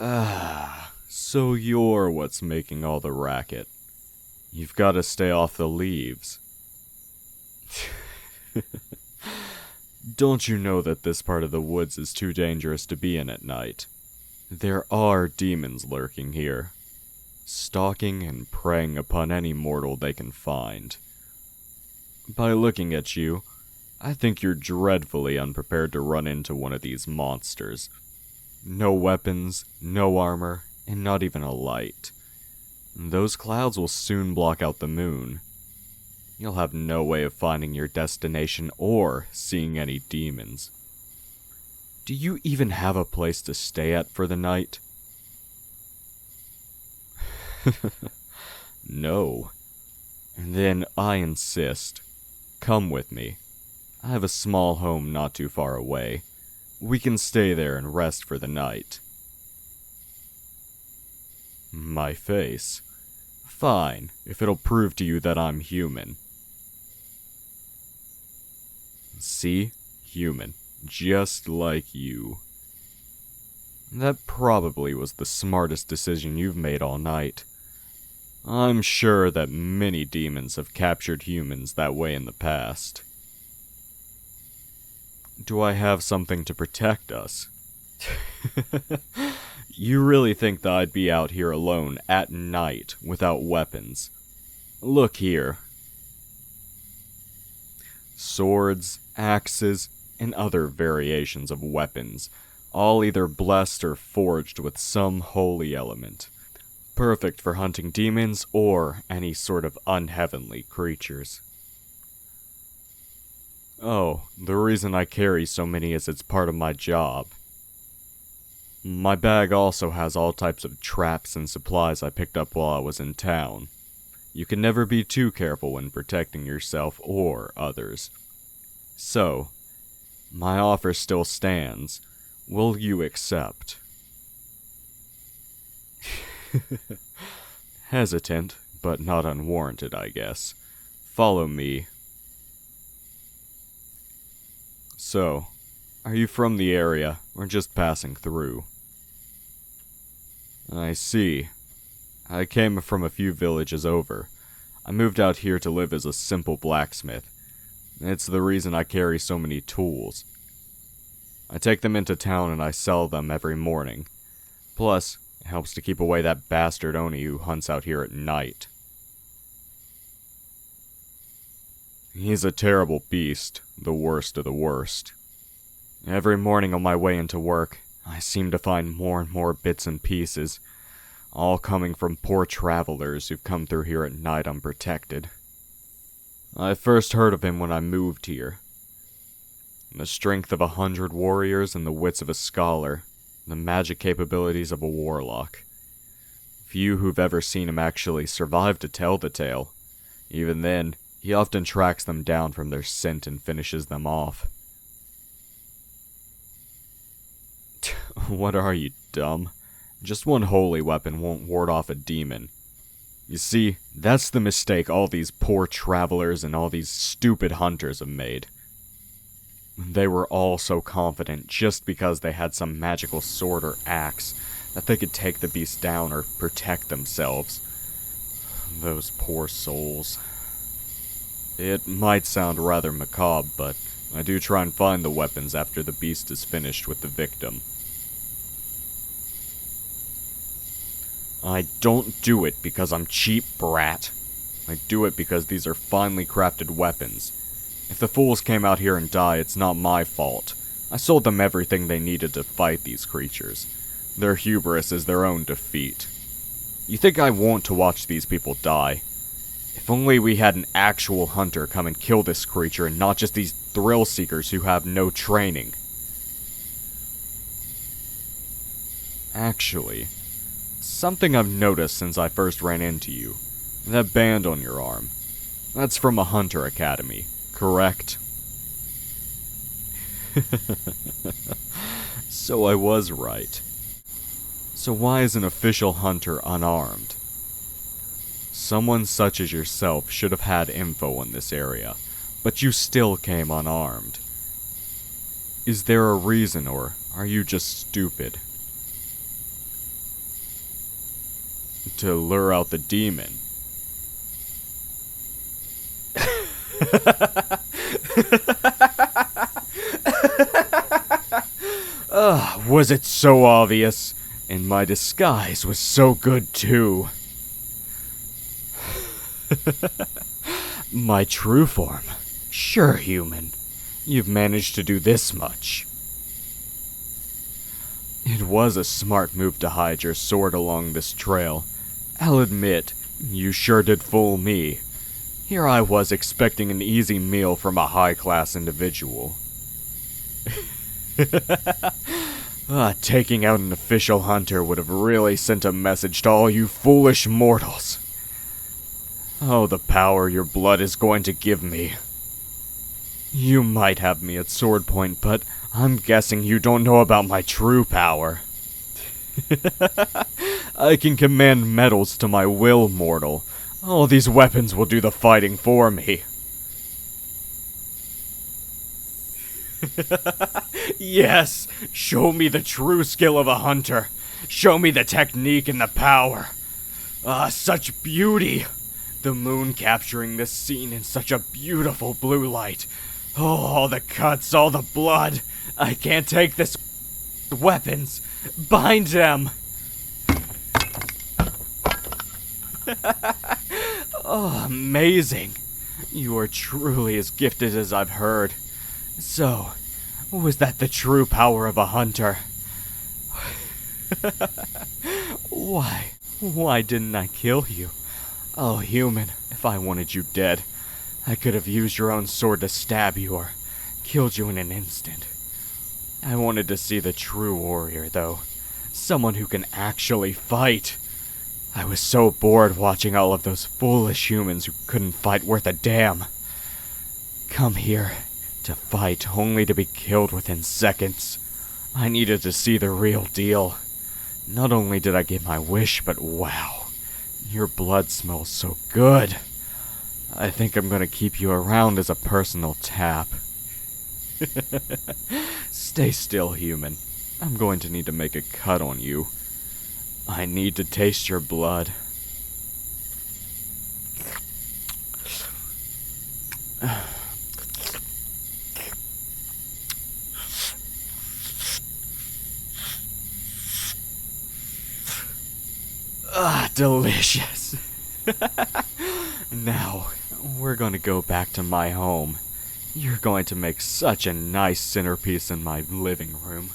So you're what's making all the racket. You've got to stay off the leaves. Don't you know that this part of the woods is too dangerous to be in at night? There are demons lurking here, stalking and preying upon any mortal they can find. By looking at you, I think you're dreadfully unprepared to run into one of these monsters. No weapons, no armor, and not even a light. Those clouds will soon block out the moon. You'll have no way of finding your destination or seeing any demons. Do you even have a place to stay at for the night? No. Then I insist. Come with me. I have a small home not too far away. We can stay there and rest for the night. My face. Fine, if it'll prove to you that I'm human. See? Human. Just like you. That probably was the smartest decision you've made all night. I'm sure that many demons have captured humans that way in the past. Do I have something to protect us? You really think that I'd be out here alone at night without weapons? Look here. Swords, axes, and other variations of weapons, all either blessed or forged with some holy element. Perfect for hunting demons or any sort of unheavenly creatures. Oh, the reason I carry so many is it's part of my job. My bag also has all types of traps and supplies I picked up while I was in town. You can never be too careful when protecting yourself or others. So, my offer still stands. Will you accept? Hesitant, but not unwarranted, I guess. Follow me. So, are you from the area, or just passing through? I see. I came from a few villages over. I moved out here to live as a simple blacksmith. It's the reason I carry so many tools. I take them into town and I sell them every morning. Plus, it helps to keep away that bastard Oni who hunts out here at night. He's a terrible beast, the worst of the worst. Every morning on my way into work, I seem to find more and more bits and pieces, all coming from poor travelers who've come through here at night unprotected. I first heard of him when I moved here. The strength of 100 warriors and the wits of a scholar, the magic capabilities of a warlock. Few who've ever seen him actually survive to tell the tale. Even then, he often tracks them down from their scent and finishes them off. What are you, dumb? Just one holy weapon won't ward off a demon. You see, that's the mistake all these poor travelers and all these stupid hunters have made. They were all so confident just because they had some magical sword or axe that they could take the beast down or protect themselves. Those poor souls. It might sound rather macabre, but I do try and find the weapons after the beast is finished with the victim. I don't do it because I'm cheap, brat. I do it because these are finely crafted weapons. If the fools came out here and died, it's not my fault. I sold them everything they needed to fight these creatures. Their hubris is their own defeat. You think I want to watch these people die? If only we had an actual hunter come and kill this creature and not just these thrill seekers who have no training. Actually, something I've noticed since I first ran into you. That band on your arm. That's from a hunter academy, correct? So I was right. So why is an official hunter unarmed? Someone such as yourself should have had info in this area, but you still came unarmed. Is there a reason, or are you just stupid? to lure out the demon. Was it so obvious? And my disguise was so good too. My true form. Sure, human. You've managed to do this much. It was a smart move to hide your sword along this trail. I'll admit, you sure did fool me. Here I was expecting an easy meal from a high-class individual. Taking out an official hunter would have really sent a message to all you foolish mortals. Oh, the power your blood is going to give me. You might have me at sword point, but I'm guessing you don't know about my true power. I can command metals to my will, mortal. All these weapons will do the fighting for me. Yes, show me the true skill of a hunter. Show me the technique and the power. Such beauty. The moon capturing this scene in such a beautiful blue light. Oh, all the cuts, all the blood. I can't take this. Weapons. Bind them. Oh, amazing. You are truly as gifted as I've heard. So, was that the true power of a hunter? Why didn't I kill you? Oh, human, if I wanted you dead, I could have used your own sword to stab you or killed you in an instant. I wanted to see the true warrior, though. Someone who can actually fight. I was so bored watching all of those foolish humans who couldn't fight worth a damn. Come here to fight only to be killed within seconds. I needed to see the real deal. Not only did I get my wish, but wow, your blood smells so good. I think I'm gonna keep you around as a personal tap. Stay still, human. I'm going to need to make a cut on you. I need to taste your blood. Delicious. Now, we're going to go back to my home. You're going to make such a nice centerpiece in my living room.